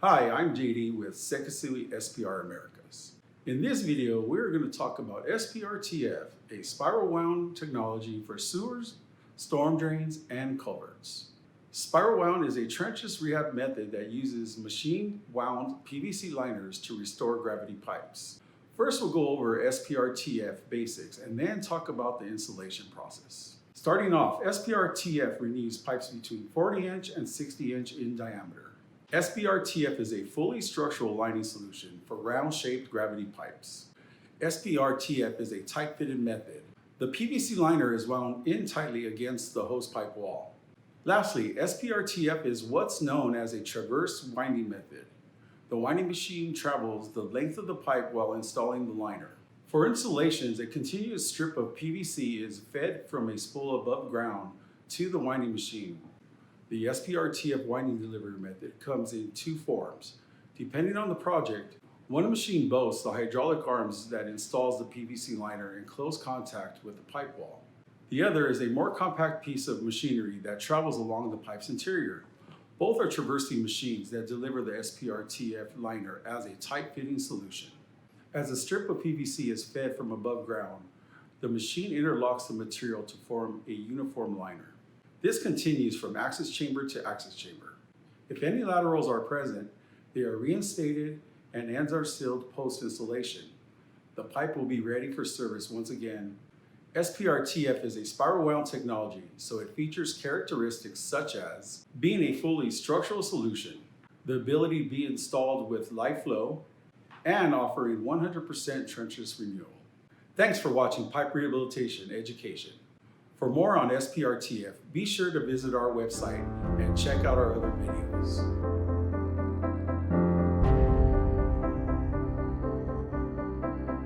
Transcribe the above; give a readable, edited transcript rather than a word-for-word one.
Hi, I'm JD with Sekisui SPR Americas. In this video, we're going to talk about SPRTF, a spiral wound technology for sewers, storm drains, and culverts. Spiral wound is a trenchless rehab method that uses machine wound PVC liners to restore gravity pipes. First, we'll go over SPRTF Basics and then talk about the installation process. Starting off, SPRTF renews pipes between 40-inch and 60-inch in diameter. SPRTF is a fully structural lining solution for round-shaped gravity pipes. SPRTF is a tight-fitted method. The PVC liner is wound in tightly against the hose pipe wall. Lastly, SPRTF is what's known as a traverse winding method. The winding machine travels the length of the pipe while installing the liner. For installations, a continuous strip of PVC is fed from a spool above ground to the winding machine. The SPRTF winding delivery method comes in two forms. Depending on the project, one machine boasts the hydraulic arms that installs the PVC liner in close contact with the pipe wall. The other is a more compact piece of machinery that travels along the pipe's interior. Both are traversing machines that deliver the SPRTF liner as a tight-fitting solution. As a strip of PVC is fed from above ground, the machine interlocks the material to form a uniform liner. This continues from access chamber to access chamber. If any laterals are present, they are reinstated and ends are sealed post-installation. The pipe will be ready for service once again. SPRTF is a spiral wound technology, so it features characteristics such as being a fully structural solution, the ability to be installed with light flow, and offering 100% trenchless renewal. Thanks for watching Pipe Rehabilitation Education. For more on SPRTF, be sure to visit our website and check out our other videos.